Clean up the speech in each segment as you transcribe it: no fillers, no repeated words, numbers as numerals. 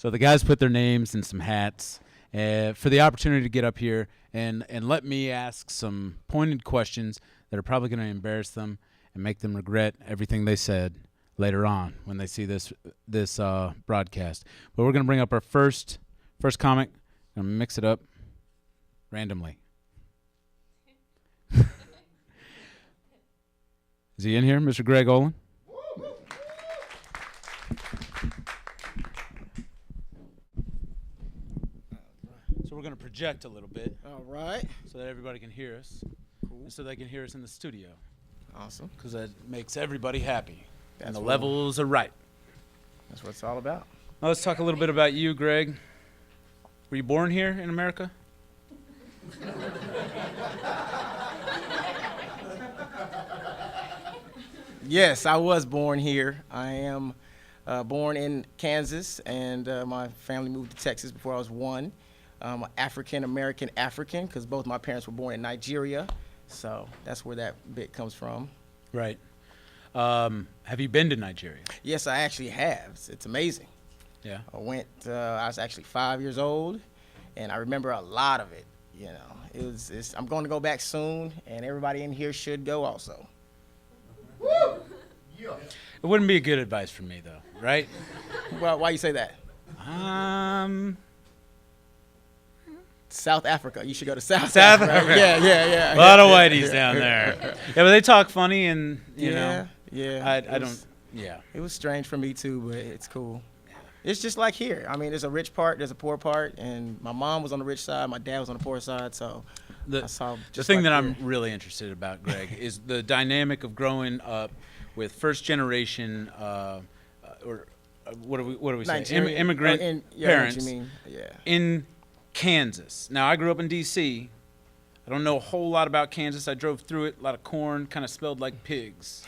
So the guys put their names in some hats for the opportunity to get up here and let me ask some pointed questions that are probably going to embarrass them and make them regret everything they said later on when they see this broadcast. But we're going to bring up our first comic. I'm going to mix it up randomly. Is he in here, Mr. Gregg Olan? So we're going to project a little bit. All right. So that everybody can hear us. Cool. And so they can hear us in the studio. Awesome. Because that makes everybody happy. That's and the what levels are right. That's what it's all about. Now let's talk a little bit about you, Gregg. Were you born here in America? Yes, I was born here. I am born in Kansas, and my family moved to Texas before I was 1. I'm African-American African because both my parents were born in Nigeria, so that's where that bit comes from. Right. Have you been to Nigeria? Yes, I actually have. It's amazing. Yeah. I was actually 5 years old, and I remember a lot of it. You know, I'm going to go back soon, and everybody in here should go also. Woo! Yeah. It wouldn't be a good advice for me, though, right? Well, why you say that? South Africa. You should go to South Africa. Africa. Yeah. A lot of whiteys down there. Yeah, but they talk funny, and you know. Yeah. I don't. Yeah. It was strange for me too, but it's cool. It's just like here. I mean, there's a rich part, there's a poor part, and my mom was on the rich side, my dad was on the poor side, so I saw just the thing like that here. I'm really interested about, Gregg, is the dynamic of growing up with first generation what do we say? Immigrant parents what you mean. Yeah. in Kansas. Now, I grew up in D.C. I don't know a whole lot about Kansas. I drove through it, a lot of corn, kind of smelled like pigs.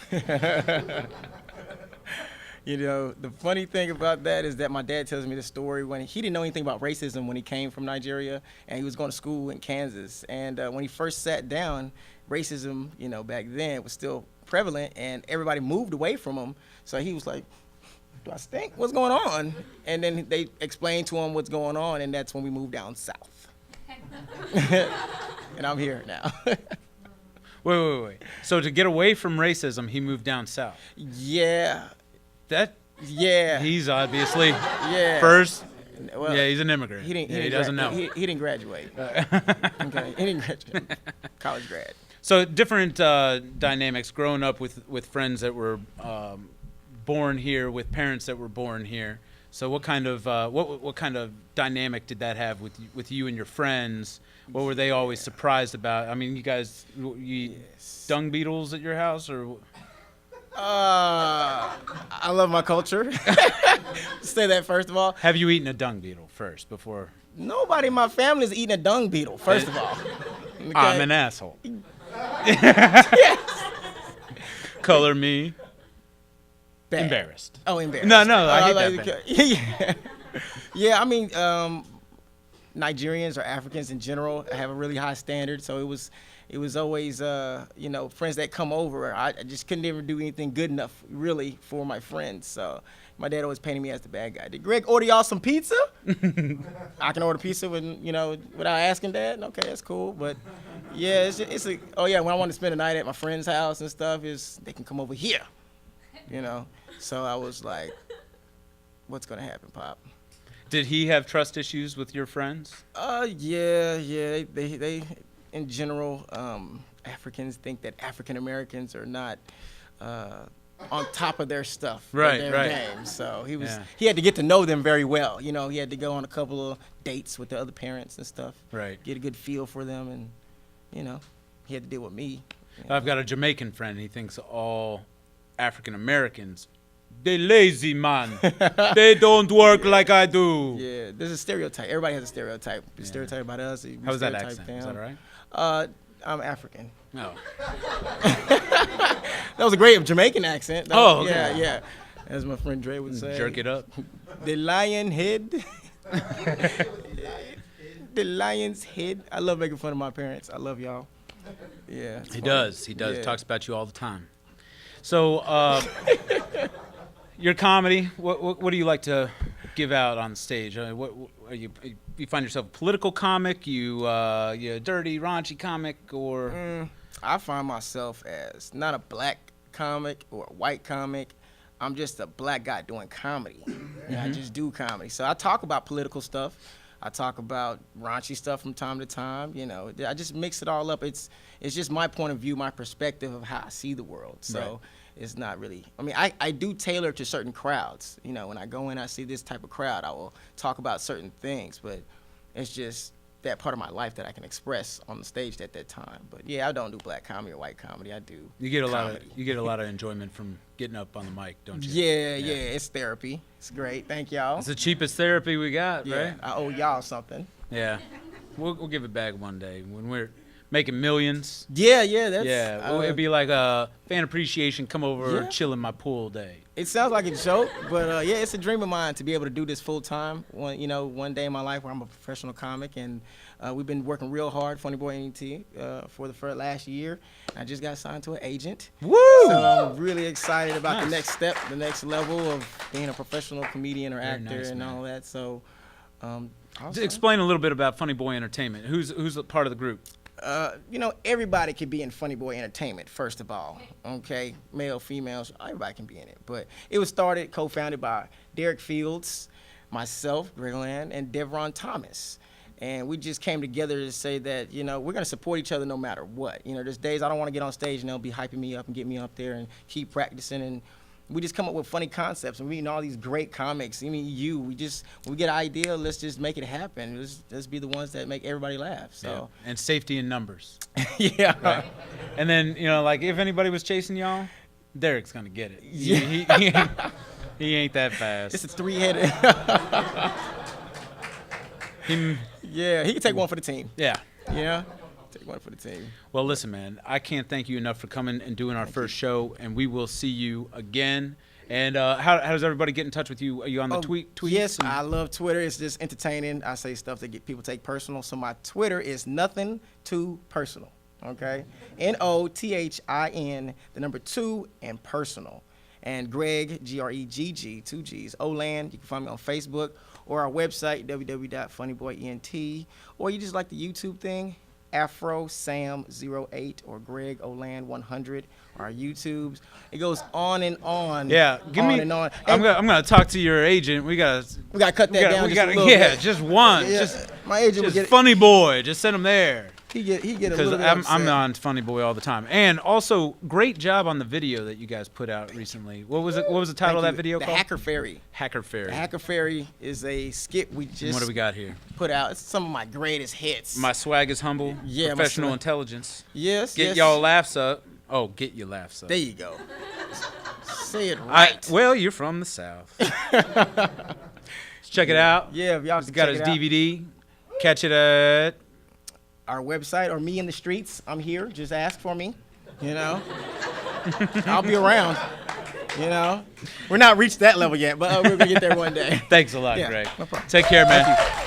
You know, the funny thing about that is that my dad tells me the story when he didn't know anything about racism when he came from Nigeria, and he was going to school in Kansas. And when he first sat down, racism, you know, back then was still prevalent, and everybody moved away from him. So he was like, do I stink? What's going on? And then they explained to him what's going on, and that's when we moved down south. And I'm here now. Wait. So to get away from racism, he moved down south. Yeah. Yeah. He's obviously first. Well, yeah, he's an immigrant. He doesn't know. He didn't graduate. Okay, he didn't graduate. College grad. So different dynamics. Growing up with friends that were born here, with parents that were born here. So what kind of what kind of dynamic did that have with you and your friends? What were they always surprised about? I mean, you guys, you eat dung beetles at your house, or? I love my culture. Say that first of all. Have you eaten a dung beetle first before? Nobody in my family is eating a dung beetle, first of all. Okay? I'm an asshole. Yes. Color me. Bad. Embarrassed. Oh, embarrassed. No, I hate that. Yeah. Yeah, I mean, Nigerians or Africans in general have a really high standard, so it was always, you know, friends that come over. I just couldn't ever do anything good enough, really, for my friends. So my dad always painted me as the bad guy. Did Gregg order y'all some pizza? I can order pizza without asking Dad. Okay, that's cool. But yeah, when I want to spend a night at my friend's house and stuff, they can come over here, you know. So I was like, what's gonna happen, Pop? Did he have trust issues with your friends? Yeah. They in general, Africans think that African Americans are not on top of their stuff, right? Game. So he had to get to know them very well. You know, he had to go on a couple of dates with the other parents and stuff. Right. Get a good feel for them, and you know, he had to deal with me. I've got a Jamaican friend. He thinks all African Americans, they lazy, man. They don't work like I do. Yeah, there's a stereotype. Everybody has a stereotype. The stereotype about us. How was that accent? Is that all right? I'm African. No. That was a great Jamaican accent. Okay. Yeah. As my friend Dre would say. Jerk it up. The lion head. The lion's head. I love making fun of my parents. I love y'all. Yeah. He does. Yeah. Talks about you all the time. So, your comedy. What do you like to give out on stage? What are you? You find yourself a political comic? You a dirty, raunchy comic, or? I find myself as not a black comic or a white comic. I'm just a black guy doing comedy. I just do comedy. So I talk about political stuff. I talk about raunchy stuff from time to time. You know, I just mix it all up. It's just my point of view, my perspective of how I see the world. So Right. it's not really. I mean, I do tailor to certain crowds. You know, when I go in, I see this type of crowd. I will talk about certain things, but it's just that part of my life that I can express on the stage at that time. But yeah, I don't do black comedy or white comedy. I do. You get a comedy. lot of enjoyment from getting up on the mic, don't you? Yeah, it's therapy. It's great. Thank y'all. It's the cheapest therapy we got, Yeah, right? I owe y'all something. Yeah. We'll give it back one day when we're making millions. Yeah, It'd be like a fan appreciation come over Yeah. chill in my pool day. It sounds like a joke, but yeah, it's a dream of mine to be able to do this full time. One day in my life where I'm a professional comic, and we've been working real hard, Funny Boy NT, for the last year. I just got signed to an agent. Woo! So I'm really excited about Nice. the next step, the next level of being a professional comedian or Very actor nice, and man. all that. So, also, Explain a little bit about Funny Boy Entertainment. Who's a part of the group? everybody can be in Funny Boy Entertainment, first of all, okay? Male, females, everybody can be in it. But it was co-founded by Derek Fields, myself, Gregg, and Devron Thomas. And we just came together to say that, we're going to support each other no matter what. There's days I don't want to get on stage and they'll be hyping me up and get me up there and keep practicing. And we just come up with funny concepts and meeting all these great comics. I mean, when we get an idea, let's just make it happen. Let's be the ones that make everybody laugh. So Yeah. And safety in numbers. yeah. Right? And then, like if anybody was chasing y'all, Derek's going to get it. Yeah. He ain't that fast. It's a three-headed. Yeah, he can take one for the team. Yeah. Yeah, take one for the team. Well, listen, man, I can't thank you enough for coming and doing our first show, and we will see you again. And how does everybody get in touch with you? Are you on the tweets? Yes, and- I love Twitter. It's just entertaining. I say stuff that people take personal. So my Twitter is nothing too personal. Okay, NOTHIN, the number 2 and personal. And Gregg, GREGG, 2 G's. Olan, you can find me on Facebook or our website, www.funnyboyent. Or you just like the YouTube thing, AfroSam08 or Gregg Olan 100, our YouTubes. It goes on and on. Yeah, give me. And on. I'm gonna talk to your agent. We gotta cut that down. We just gotta, a little yeah, bit. just one. Yeah, Just my agent would just get Funny Boy. Just send him there. he get a Because little bit I'm upset. on Funny Boy all the time. And also, great job on the video that you guys put out recently. What was it? What was the title of Thank that you. video The called? Hacker Fairy. Hacker Fairy. The Hacker Fairy is a skit we And just what do we got here? put out. It's some of my greatest hits. My swag is humble. Yeah, my Professional swag. intelligence. Yes, Get yes. y'all laughs up. Oh, get your laughs up. There you go. Say it right. Well, you're from the South. Let's check it out. Yeah, if y'all He's can got check his it out. DVD. Catch it at. Our website or me in the streets. I'm here. Just ask for me. I'll be around. We're not reached that level yet, but we're gonna get there one day. Thanks a lot, Yeah, Greg. no problem. Take care, man. Thank you.